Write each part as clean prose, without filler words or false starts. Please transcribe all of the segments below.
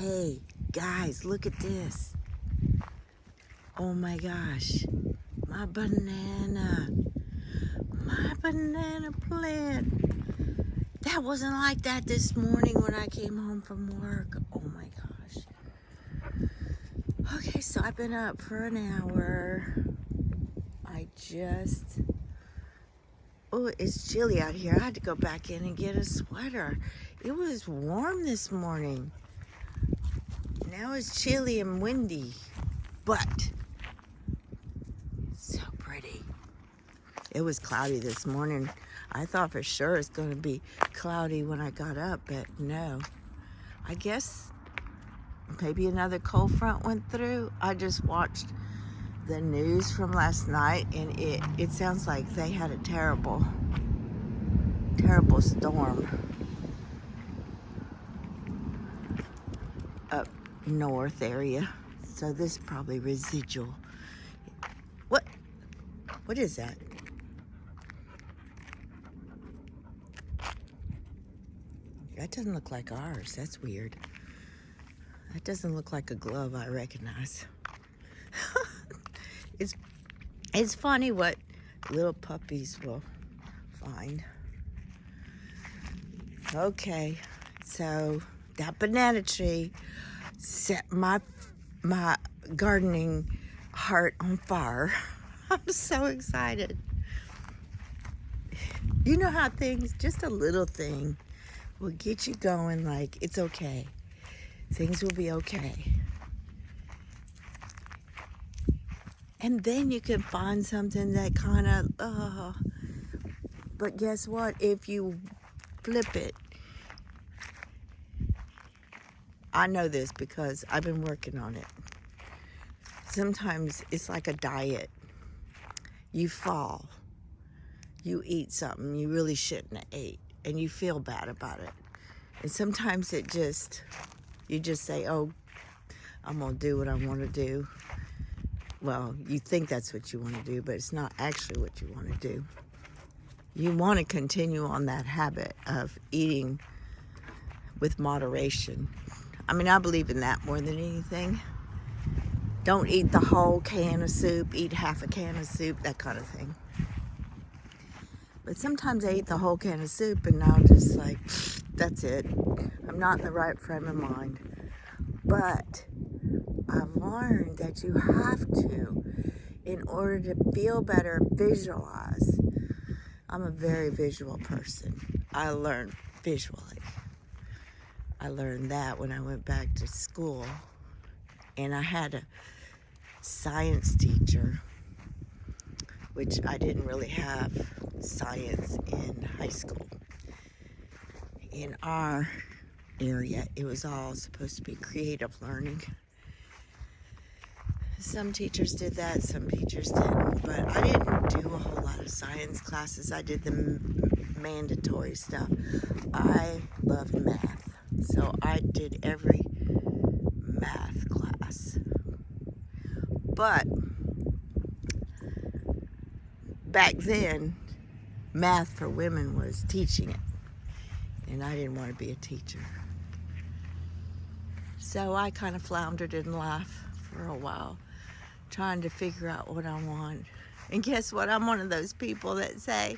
Hey, guys, look at this. Oh my gosh. My banana. My banana plant. That wasn't like that this morning when I came home from work. Oh my gosh. Okay, so I've been up for an hour. Oh, it's chilly out here. I had to go back in and get a sweater. It was warm this morning. Now it's chilly and windy, but it's so pretty. It was cloudy this morning. I thought for sure it's going to be cloudy when I got up, but no. I guess maybe another cold front went through. I just watched the news from last night, and it sounds like they had a terrible storm up north area. So this is probably residual. What is that? That doesn't look like ours. That's weird. That doesn't look like a glove I recognize. It's funny what little puppies will find. Okay, so that banana tree set my gardening heart on fire. I'm so excited. You know how things, just a little thing, will get you going like, it's okay. Things will be okay. And then you can find something that kind of, but guess what? If you flip it, I know this because I've been working on it. Sometimes it's like a diet. You fall. You eat something you really shouldn't have ate, and you feel bad about it. And sometimes you just say, oh, I'm going to do what I want to do. Well, you think that's what you want to do, but it's not actually what you want to do. You want to continue on that habit of eating with moderation. I mean, I believe in that more than anything. Don't eat the whole can of soup, eat half a can of soup, that kind of thing. But sometimes I eat the whole can of soup and I'll just like, that's it. I'm not in the right frame of mind. But I've learned that you have to, in order to feel better, visualize. I'm a very visual person. I learned visually. I learned that when I went back to school, and I had a science teacher, which I didn't really have science in high school. In our area, it was all supposed to be creative learning. Some teachers did that, some teachers didn't, but I didn't do a whole lot of science classes. I did the mandatory stuff. I loved math, so I did every math class. But back then, math for women was teaching it, and I didn't want to be a teacher. So I kind of floundered in life for a while, trying to figure out what I want. And guess what? I'm one of those people that say,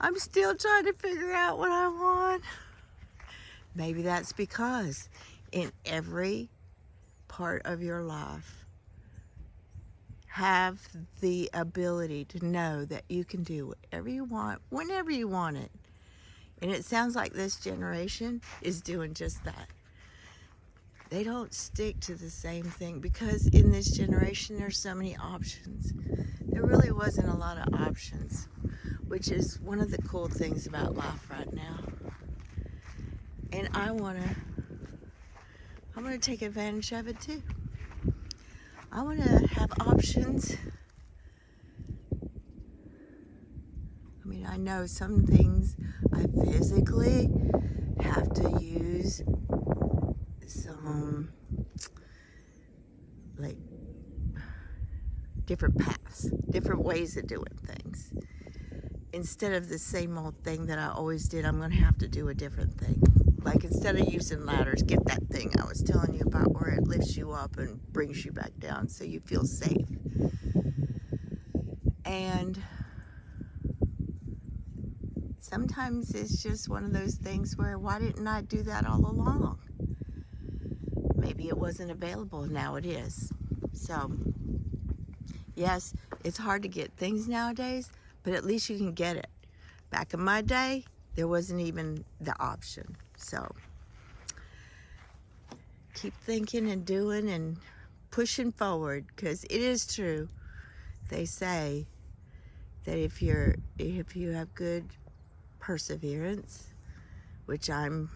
I'm still trying to figure out what I want. Maybe that's because in every part of your life, have the ability to know that you can do whatever you want, whenever you want it. And it sounds like this generation is doing just that. They don't stick to the same thing because in this generation there's so many options. There really wasn't a lot of options, which is one of the cool things about life right now. And I want to take advantage of it too. I want to have options. I mean, I know some things I physically have to use some like different paths, different ways of doing things. Instead of the same old thing that I always did, I'm going to have to do a different thing. Like instead instead of using ladders, get that thing I was telling you about where it lifts you up and brings you back down so you feel safe. And sometimes it's just one of those things where, why didn't I do that all along? Maybe it wasn't available. Now it is. So, yes, it's hard to get things nowadays, but at least you can get it. Back in my day, there wasn't even the option. So, keep thinking and doing and pushing forward, because it is true. They say that if you have good perseverance, which I'm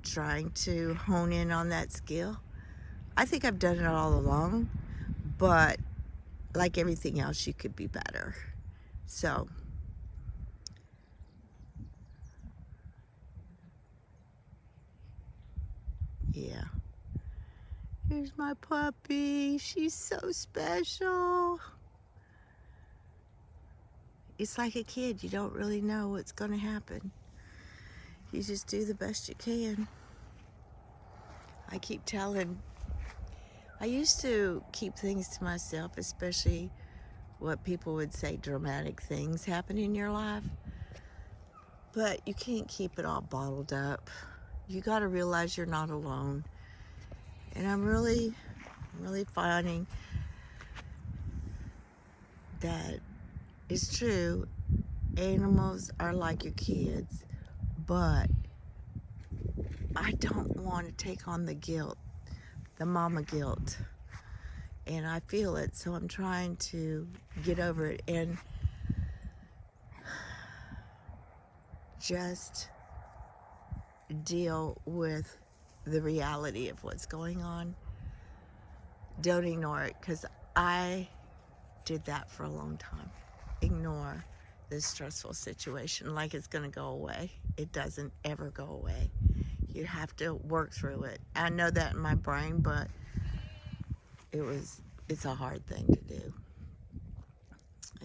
trying to hone in on that skill. I think I've done it all along, but like everything else, you could be better. So, yeah. Here's my puppy. She's so special. It's like a kid. You don't really know what's going to happen. You just do the best you can. I used to keep things to myself, especially what people would say dramatic things happen in your life. But you can't keep it all bottled up. You got to realize you're not alone. And I'm really finding that it's true. Animals are like your kids, but I don't want to take on the guilt, the mama guilt. And I feel it, so I'm trying to get over it and just deal with the reality of what's going on. Don't ignore it, because I did that for a long time. Ignore this stressful situation like it's going to go away. It doesn't ever go away. You have to work through it. I know that in my brain, but it's a hard thing to do.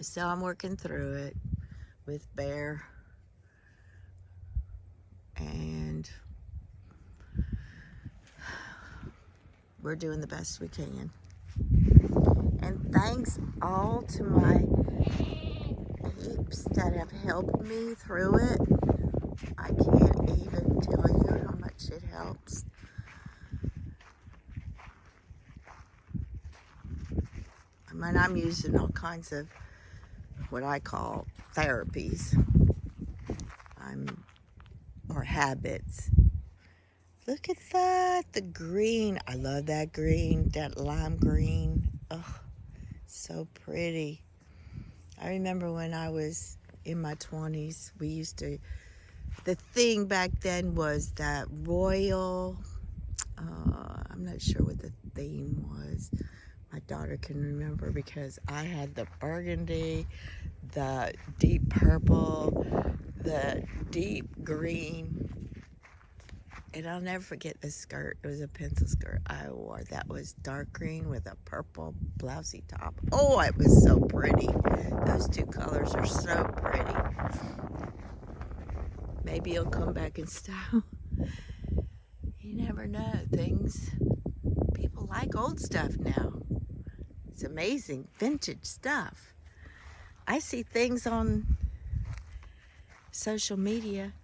So I'm working through it with Bear, and we're doing the best we can. And thanks all to my peeps that have helped me through it. I can't even tell you how much it helps. I mean, I'm using all kinds of what I call therapies, or habits. Look at that, the green. I love that green, that lime green. Oh, so pretty. I remember when I was in my 20s, the thing back then was that royal, I'm not sure what the theme was. My daughter can remember, because I had the burgundy, the deep purple, the deep green, and I'll never forget the skirt. It was a pencil skirt I wore that was dark green with a purple blousey top. Oh, it was so pretty. Those two colors are so pretty. Maybe it'll come back in style. You never know. People like old stuff now. It's amazing. Vintage stuff. I see things on social media,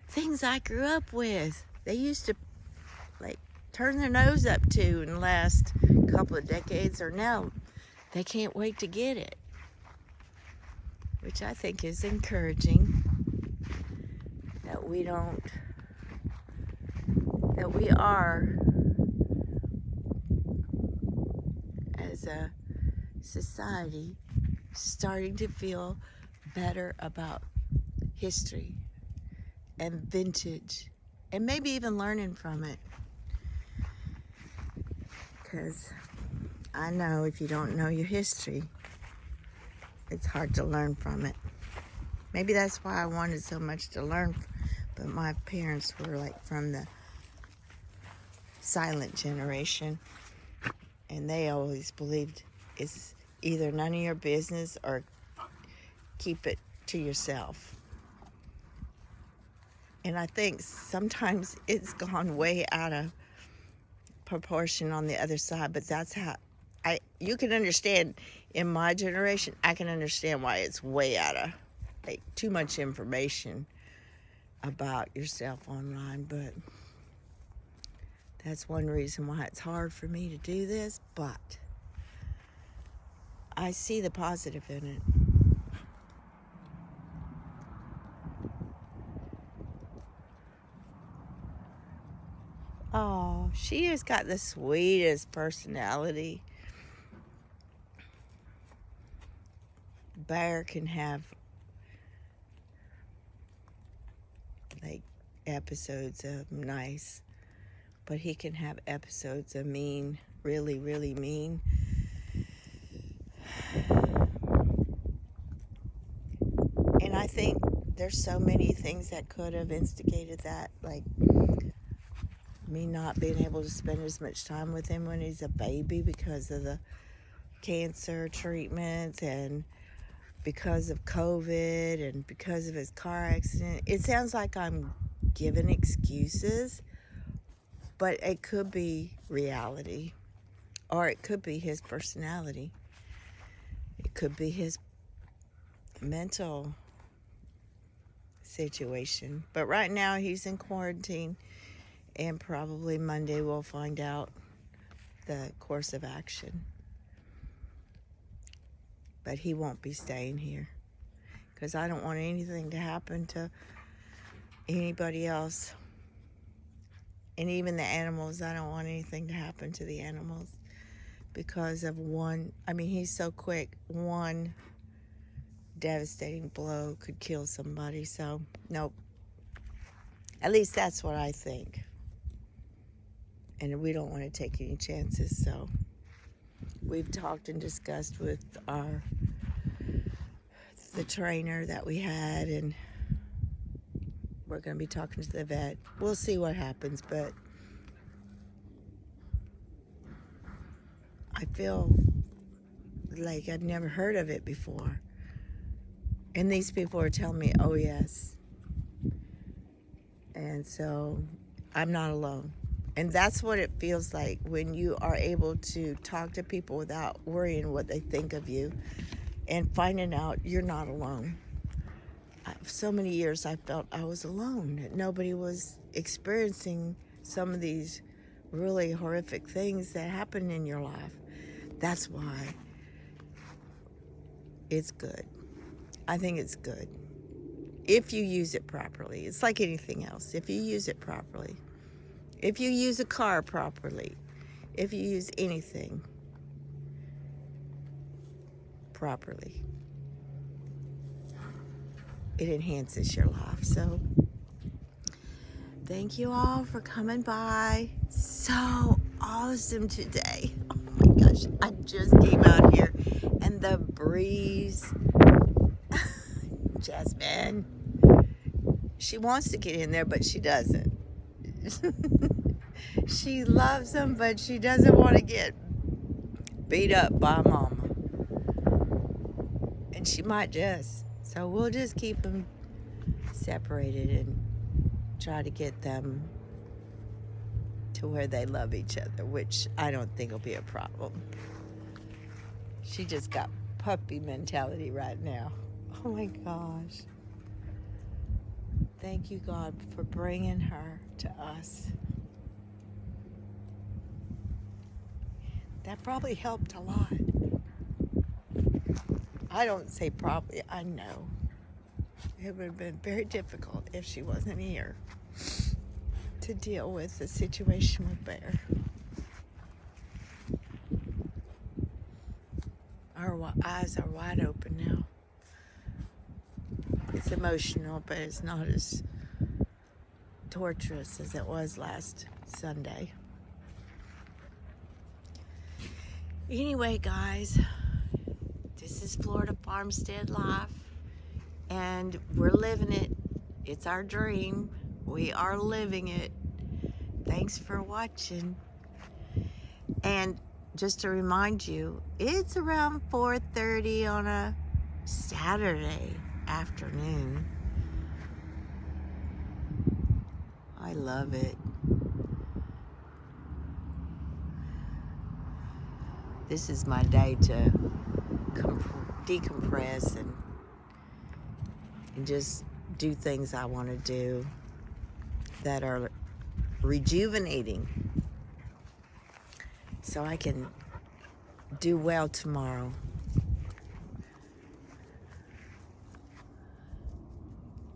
things I grew up with. They used to turn their nose up to in the last couple of decades, or now they can't wait to get it, which I think is encouraging, that we are, as a society, starting to feel better about history and vintage, and maybe even learning from it. Because I know if you don't know your history, it's hard to learn from it. Maybe that's why I wanted so much to learn, but my parents were from the silent generation, and they always believed it's either none of your business or keep it to yourself. And I think sometimes it's gone way out of proportion on the other side, but that's how you can understand. In my generation, I can understand why it's way out of, like, too much information about yourself online. But that's one reason why it's hard for me to do this, but I see the positive in it. Oh, she has got the sweetest personality. Bear can have, like, episodes of nice, but he can have episodes of mean, really, really mean. And I think there's so many things that could have instigated that, like me not being able to spend as much time with him when he's a baby because of the cancer treatments and because of COVID and because of his car accident. It sounds like I'm giving excuses, but it could be reality, or it could be his personality. It could be his mental situation. But right now he's in quarantine, and probably Monday we'll find out the course of action. But he won't be staying here because I don't want anything to happen to anybody else. And even the animals, I don't want anything to happen to the animals because of one. I mean, he's so quick. One devastating blow could kill somebody. So, nope. At least that's what I think. And we don't want to take any chances. So, we've talked and discussed with the trainer that we had, and we're going to be talking to the vet. We'll see what happens, but I feel like I've never heard of it before. And these people are telling me, oh, yes. And so I'm not alone. And that's what it feels like when you are able to talk to people without worrying what they think of you and finding out you're not alone. So many years I felt I was alone, that nobody was experiencing some of these really horrific things that happen in your life. That's why it's good. I think it's good if you use it properly. It's like anything else. If you use it properly, if you use a car properly, if you use anything properly, it enhances your life. So thank you all for coming by. So awesome today. Oh my gosh, I just came out here and the breeze. Jasmine, she wants to get in there, but she doesn't. She loves them, but she doesn't want to get beat up by mama. And she might just. So we'll just keep them separated and try to get them to where they love each other, which I don't think will be a problem. She just got puppy mentality right now. Oh my gosh. Thank you, God, for bringing her to us. That probably helped a lot. I don't say probably, I know. It would have been very difficult if she wasn't here to deal with the situation with Bear. Our eyes are wide open now. It's emotional, but it's not as torturous as it was last Sunday. Anyway, guys, this is Florida Farmstead Life, and we're living it. It's our dream. We are living it. Thanks for watching. And just to remind you, it's around 4:30 on a Saturday afternoon. I love it. This is my day to decompress and just do things I want to do that are rejuvenating, so I can do well tomorrow.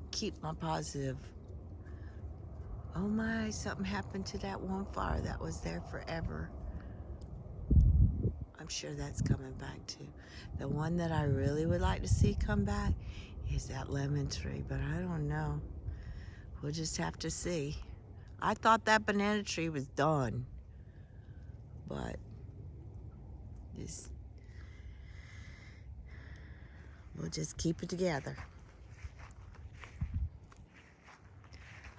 Keep my positive. Oh my, something happened to that one fire that was there forever. I'm sure that's coming back too. The one that I really would like to see come back is that lemon tree, but I don't know. We'll just have to see. I thought that banana tree was done, but we'll just keep it together.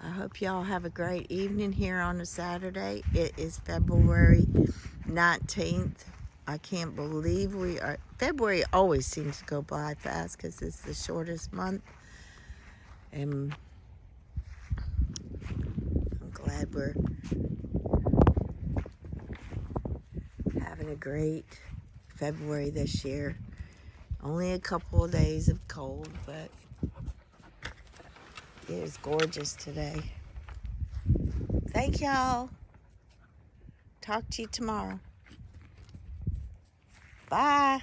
I hope y'all have a great evening here on a Saturday. It is February 19th. I can't believe we are. February always seems to go by fast because it's the shortest month. And I'm glad we're having a great February this year. Only a couple of days of cold, but it is gorgeous today. Thank y'all. Talk to you tomorrow. Bye.